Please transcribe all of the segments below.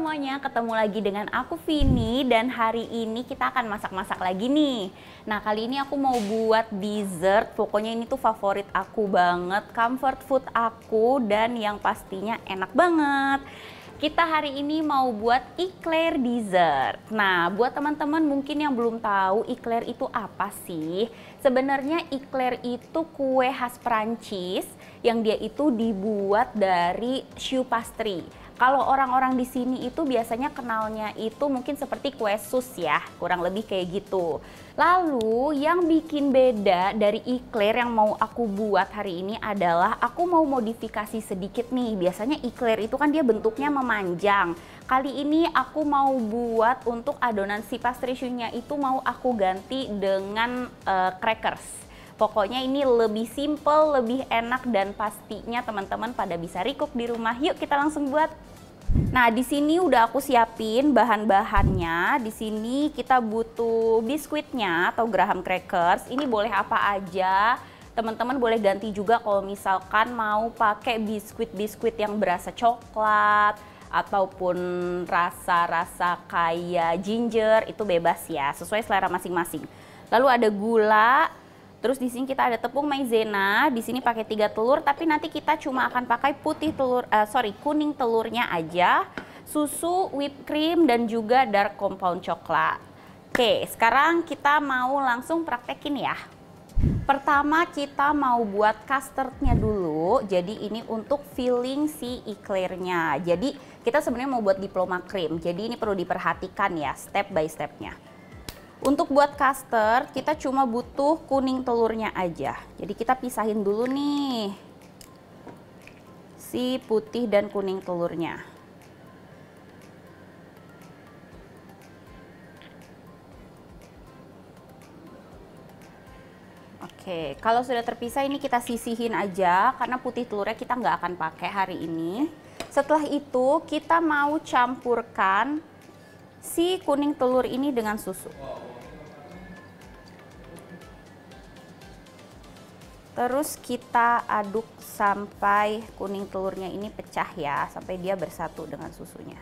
semuanya, ketemu lagi dengan aku Vini dan hari ini kita akan masak-masak lagi nih. Nah, kali ini aku mau buat dessert, pokoknya ini tuh favorit aku banget, comfort food aku dan yang pastinya enak banget. Kita hari ini mau buat eclair dessert. Nah, buat teman-teman mungkin yang belum tahu eclair itu apa sih? Sebenarnya eclair itu kue khas Prancis yang dia itu dibuat dari choux pastry. Kalau orang-orang di sini itu biasanya kenalnya itu mungkin seperti kue sus ya, kurang lebih kayak gitu. Lalu yang bikin beda dari eclair yang mau aku buat hari ini adalah aku mau modifikasi sedikit nih. Biasanya eclair itu kan dia bentuknya memanjang. Kali ini aku mau buat untuk adonan si pastry choux-nya itu mau aku ganti dengan crackers. Pokoknya ini lebih simple, lebih enak dan pastinya teman-teman pada bisa recook di rumah. Yuk kita langsung buat. Nah, di sini udah aku siapin bahan-bahannya. Di sini kita butuh biskuitnya atau graham crackers. Ini boleh apa aja. Teman-teman boleh ganti juga kalau misalkan mau pakai biskuit-biskuit yang berasa coklat ataupun rasa-rasa kayak ginger, itu bebas ya, sesuai selera masing-masing. Lalu ada gula. Terus di sini kita ada tepung maizena, di sini pakai 3 telur, tapi nanti kita cuma akan pakai kuning telurnya aja, susu, whipped cream dan juga dark compound coklat. Oke, sekarang kita mau langsung praktekin ya. Pertama kita mau buat custardnya dulu, jadi ini untuk filling si eclairnya. Jadi kita sebenarnya mau buat diploma cream, jadi ini perlu diperhatikan ya step by stepnya. Untuk buat custard kita cuma butuh kuning telurnya aja. Jadi kita pisahin dulu nih si putih dan kuning telurnya. Oke, kalau sudah terpisah ini kita sisihin aja karena putih telurnya kita nggak akan pakai hari ini. Setelah itu kita mau campurkan si kuning telur ini dengan susu. Terus kita aduk sampai kuning telurnya ini pecah ya, sampai dia bersatu dengan susunya.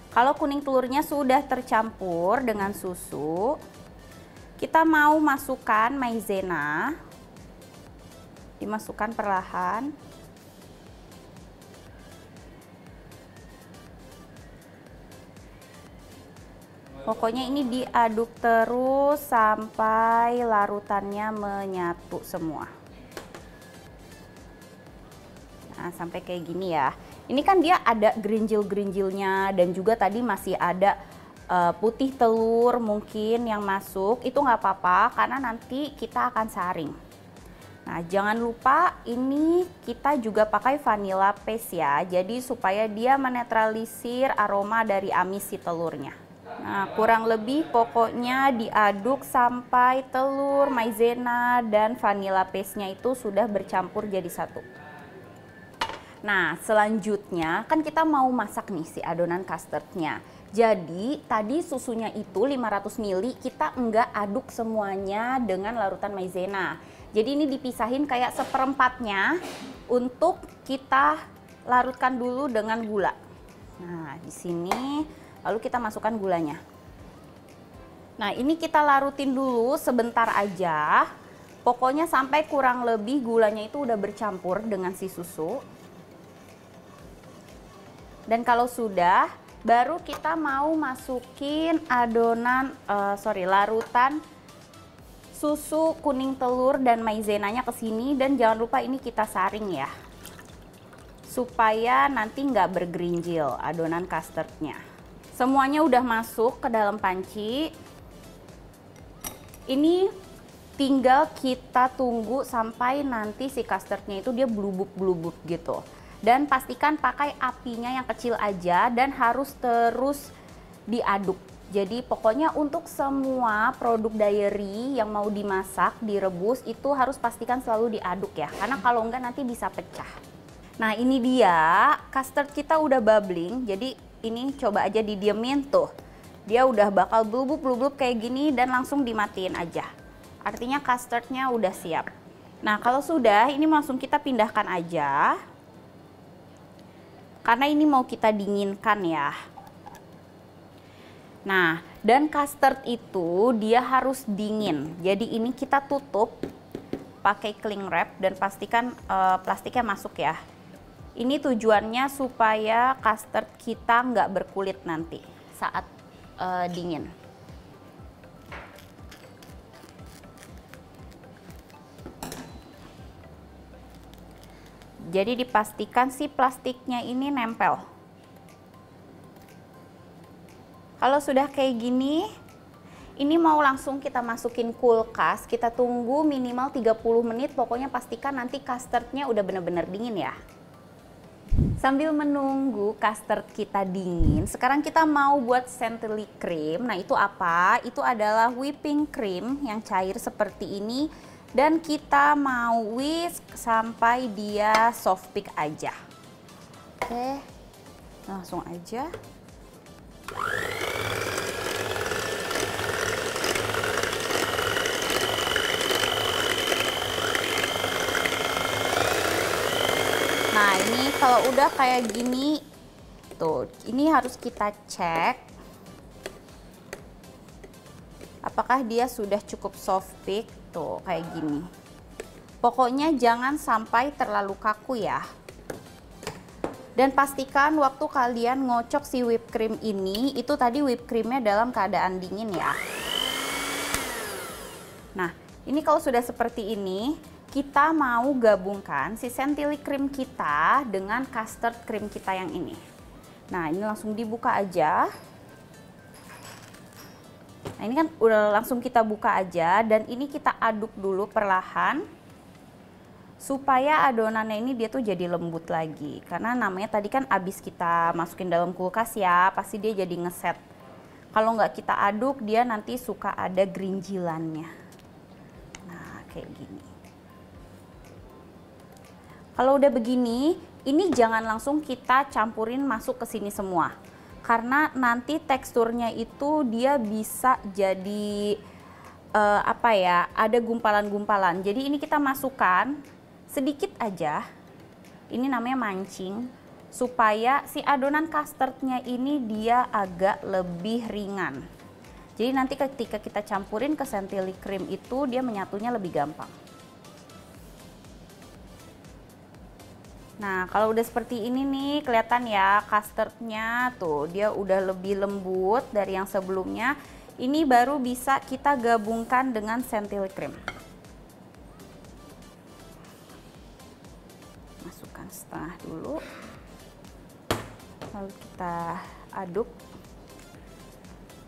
Kalau kuning telurnya sudah tercampur dengan susu, kita mau masukkan maizena. Dimasukkan perlahan. Pokoknya ini diaduk terus sampai larutannya menyatu semua. Nah, sampai kayak gini ya. Ini kan dia ada gerinjil-gerinjilnya dan juga tadi masih ada putih telur mungkin yang masuk. Itu nggak apa-apa karena nanti kita akan saring. Nah, jangan lupa ini kita juga pakai vanilla paste ya. Jadi supaya dia menetralisir aroma dari amis si telurnya. Nah, kurang lebih pokoknya diaduk sampai telur, maizena, dan vanilla paste-nya itu sudah bercampur jadi satu. Nah, selanjutnya kan kita mau masak nih si adonan custardnya. Jadi tadi susunya itu 500 ml kita enggak aduk semuanya dengan larutan maizena. Jadi ini dipisahin kayak seperempatnya untuk kita larutkan dulu dengan gula. Nah, di sini lalu kita masukkan gulanya. Nah, ini kita larutin dulu sebentar aja. Pokoknya sampai kurang lebih gulanya itu udah bercampur dengan si susu. Dan kalau sudah, baru kita mau masukin larutan susu, kuning telur dan maizenanya ke sini. Dan jangan lupa ini kita saring ya, supaya nanti nggak bergerinjil adonan custardnya. Semuanya udah masuk ke dalam panci. Ini tinggal kita tunggu sampai nanti si custardnya itu dia blubuk-blubuk gitu. Dan pastikan pakai apinya yang kecil aja dan harus terus diaduk. Jadi pokoknya untuk semua produk dairy yang mau dimasak, direbus itu harus pastikan selalu diaduk ya. Karena kalau enggak nanti bisa pecah. Nah, ini dia custard kita udah bubbling. Jadi ini coba aja didiemin tuh. Dia udah bakal blubub-blubub kayak gini dan langsung dimatiin aja. Artinya custardnya udah siap. Nah, kalau sudah ini langsung kita pindahkan aja. Karena ini mau kita dinginkan ya. Nah, dan custard itu dia harus dingin. Jadi ini kita tutup pakai cling wrap dan pastikan plastiknya masuk ya. Ini tujuannya supaya custard kita nggak berkulit nanti saat dingin. Jadi dipastikan si plastiknya ini nempel. Kalau sudah kayak gini, ini mau langsung kita masukin kulkas, kita tunggu minimal 30 menit, pokoknya pastikan nanti custardnya udah bener-bener dingin ya. Sambil menunggu custard kita dingin, sekarang kita mau buat chantilly cream. Nah itu apa? Itu adalah whipping cream yang cair seperti ini. Dan kita mau whisk sampai dia soft peak aja. Oke, langsung aja. Nah ini kalau udah kayak gini, tuh ini harus kita cek apakah dia sudah cukup soft peak. Tuh kayak gini. Pokoknya jangan sampai terlalu kaku ya. Dan pastikan waktu kalian ngocok si whipped cream ini, itu tadi whipped creamnya dalam keadaan dingin ya. Nah ini kalau sudah seperti ini, kita mau gabungkan si chantilly cream kita dengan custard cream kita yang ini. Nah ini langsung dibuka aja. Nah ini kan udah langsung kita buka aja, dan ini kita aduk dulu perlahan supaya adonannya ini dia tuh jadi lembut lagi. Karena namanya tadi kan abis kita masukin dalam kulkas ya, pasti dia jadi ngeset. Kalau nggak kita aduk dia nanti suka ada gerinjilannya. Nah kayak gini. Kalau udah begini, ini jangan langsung kita campurin masuk ke sini semua. Karena nanti teksturnya itu dia bisa jadi apa ya, ada gumpalan-gumpalan. Jadi ini kita masukkan sedikit aja, ini namanya mancing, supaya si adonan custardnya ini dia agak lebih ringan. Jadi nanti ketika kita campurin ke chantilly cream itu dia menyatunya lebih gampang. Nah kalau udah seperti ini nih, kelihatan ya custardnya tuh dia udah lebih lembut dari yang sebelumnya. Ini baru bisa kita gabungkan dengan chantilly cream. Masukkan setengah dulu, lalu kita aduk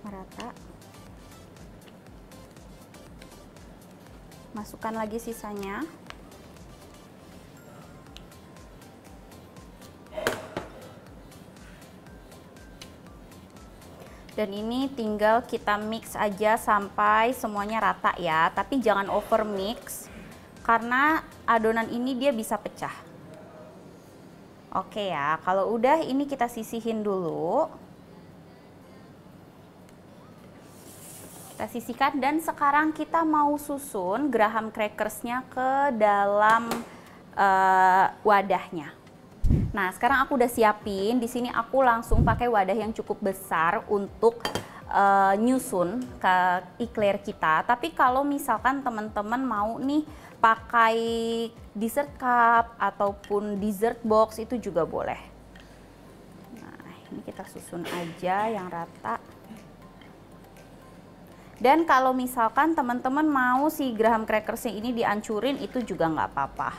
merata. Masukkan lagi sisanya. Dan ini tinggal kita mix aja sampai semuanya rata ya, tapi jangan over mix karena adonan ini dia bisa pecah. Oke ya, kalau udah ini kita sisihin dulu. Kita sisihkan dan sekarang kita mau susun graham crackersnya ke dalam wadahnya. Nah, sekarang aku udah siapin. Di sini aku langsung pakai wadah yang cukup besar untuk nyusun ke eclair kita. Tapi kalau misalkan teman-teman mau nih pakai dessert cup ataupun dessert box itu juga boleh. Nah, ini kita susun aja yang rata. Dan kalau misalkan teman-teman mau si graham crackersnya ini dihancurin itu juga nggak apa-apa.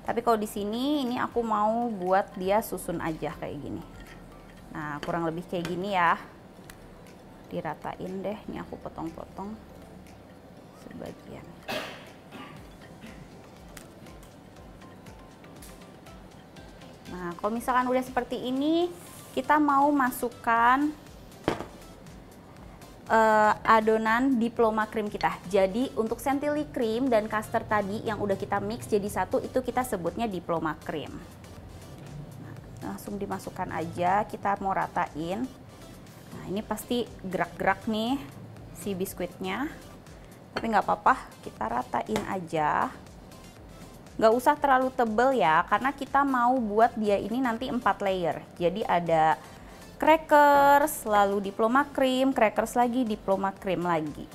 Tapi kalau di sini ini aku mau buat dia susun aja kayak gini. Nah, kurang lebih kayak gini ya. Diratain deh, ini aku potong-potong sebagian. Nah, kalau misalkan udah seperti ini, kita mau masukkan adonan diploma cream kita. Jadi untuk chantilly cream dan custard tadi yang udah kita mix jadi satu itu kita sebutnya diploma cream. Nah, langsung dimasukkan aja, kita mau ratain. Nah ini pasti gerak-gerak nih si biskuitnya, tapi nggak apa-apa, kita ratain aja. Nggak usah terlalu tebel ya, karena kita mau buat dia ini nanti 4 layer. Jadi ada crackers, lalu diploma cream, crackers lagi, diploma cream lagi.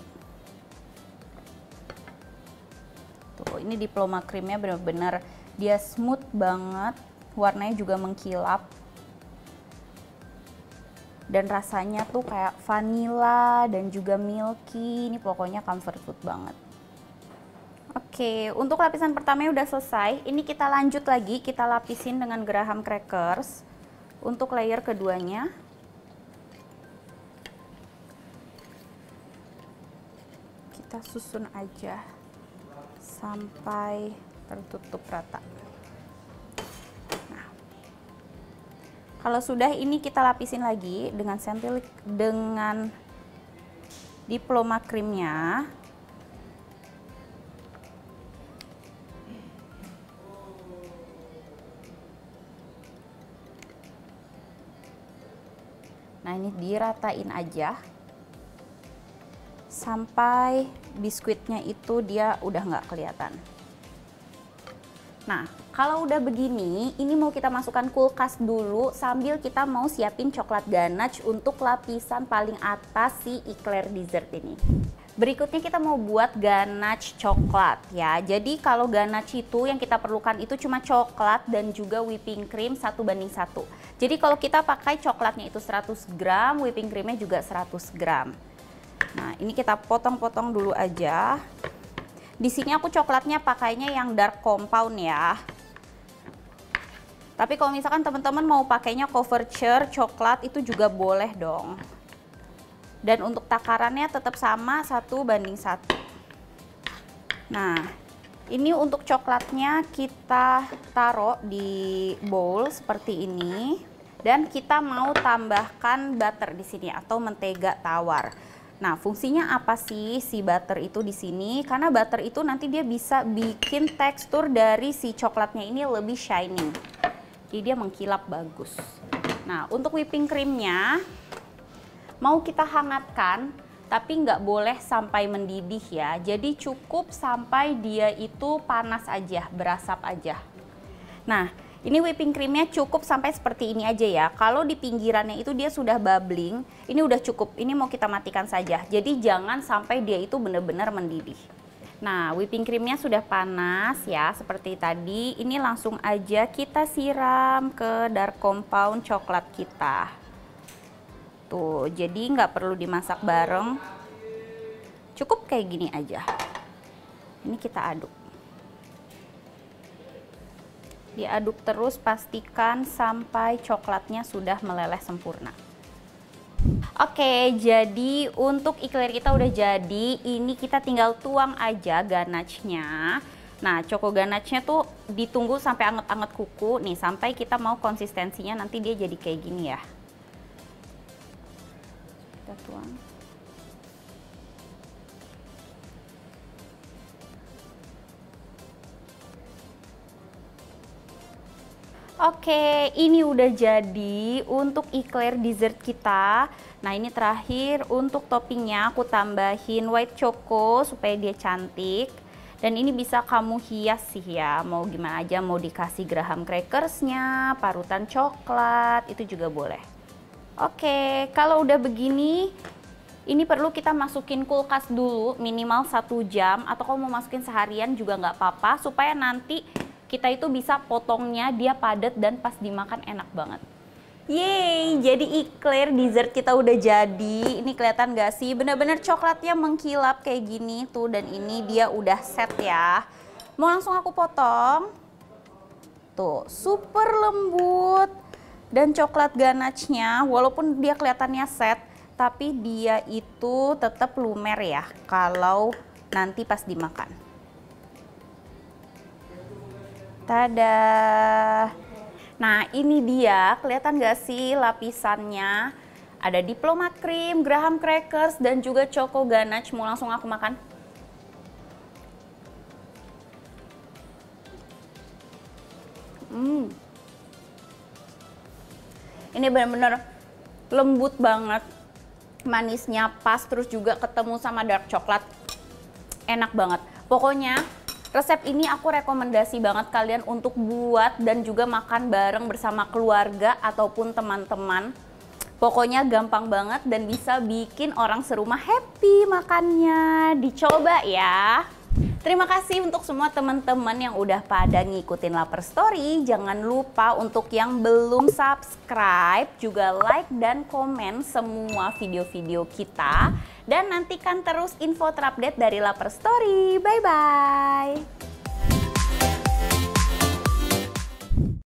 Tuh, ini diploma creamnya bener-bener dia smooth banget, warnanya juga mengkilap. Dan rasanya tuh kayak vanilla dan juga milky. Ini pokoknya comfort food banget. Oke, untuk lapisan pertamanya udah selesai. Ini kita lanjut lagi, kita lapisin dengan Graham crackers. Untuk layer keduanya. Kita susun aja sampai tertutup rata. Kalau sudah, ini kita lapisin lagi dengan dengan diploma creamnya. Nah, ini diratain aja sampai biskuitnya itu dia udah nggak kelihatan. Nah, kalau udah begini, ini mau kita masukkan kulkas dulu sambil kita mau siapin coklat ganache untuk lapisan paling atas si eclair dessert ini. Berikutnya kita mau buat ganache coklat ya. Jadi kalau ganache itu yang kita perlukan itu cuma coklat dan juga whipping cream 1:1. Jadi kalau kita pakai coklatnya itu 100 gram, whipping creamnya juga 100 gram. Nah, ini kita potong-potong dulu aja. Di sini aku coklatnya pakainya yang dark compound ya. Tapi kalau misalkan teman-teman mau pakainya couverture coklat itu juga boleh dong. Dan untuk takarannya tetap sama 1:1. Nah, ini untuk coklatnya kita taruh di bowl seperti ini. Dan kita mau tambahkan butter di sini atau mentega tawar. Nah, fungsinya apa sih si butter itu di sini? Karena butter itu nanti dia bisa bikin tekstur dari si coklatnya ini lebih shining. Jadi dia mengkilap bagus. Nah, untuk whipping creamnya mau kita hangatkan, tapi nggak boleh sampai mendidih ya. Jadi cukup sampai dia itu panas aja, berasap aja. Nah, ini whipping creamnya cukup sampai seperti ini aja ya. Kalau di pinggirannya itu dia sudah bubbling, ini udah cukup. Ini mau kita matikan saja. Jadi jangan sampai dia itu benar-benar mendidih. Nah, whipping creamnya sudah panas ya, seperti tadi. Ini langsung aja kita siram ke dark compound coklat kita. Tuh, jadi nggak perlu dimasak bareng. Cukup kayak gini aja. Ini kita aduk. Diaduk terus, pastikan sampai coklatnya sudah meleleh sempurna. Oke, jadi untuk eclair kita udah jadi. Ini kita tinggal tuang aja ganache-nya. Nah, choco ganache-nya tuh ditunggu sampai anget-anget kuku nih, sampai kita mau konsistensinya nanti dia jadi kayak gini ya. Kita tuang. Oke, ini udah jadi untuk eclair dessert kita. Nah, ini terakhir untuk toppingnya aku tambahin white choco supaya dia cantik. Dan ini bisa kamu hias sih ya, mau gimana aja, mau dikasih graham crackersnya, parutan coklat, itu juga boleh. Oke, kalau udah begini, ini perlu kita masukin kulkas dulu minimal 1 jam, atau kalau mau masukin seharian juga nggak apa-apa, supaya nanti kita itu bisa potongnya dia padat dan pas dimakan enak banget. Yeay, jadi eclair dessert kita udah jadi. Ini kelihatan gak sih? Bener-bener coklatnya mengkilap kayak gini tuh, dan ini dia udah set ya. Mau langsung aku potong. Tuh, super lembut. Dan coklat ganache-nya walaupun dia kelihatannya set, tapi dia itu tetap lumer ya kalau nanti pas dimakan. Tada! Nah, ini dia, kelihatan gak sih lapisannya? Ada diploma cream, graham crackers, dan juga choco ganache. Mau langsung aku makan? Ini benar-benar lembut banget, manisnya pas, terus juga ketemu sama dark coklat. Enak banget. Pokoknya resep ini aku rekomendasi banget kalian untuk buat dan juga makan bareng bersama keluarga ataupun teman-teman. Pokoknya gampang banget dan bisa bikin orang serumah happy makannya. Dicoba ya. Terima kasih untuk semua teman-teman yang udah pada ngikutin Lapar Story. Jangan lupa untuk yang belum subscribe juga like dan komen semua video-video kita. Dan nantikan terus info terupdate dari Lapar Story. Bye-bye.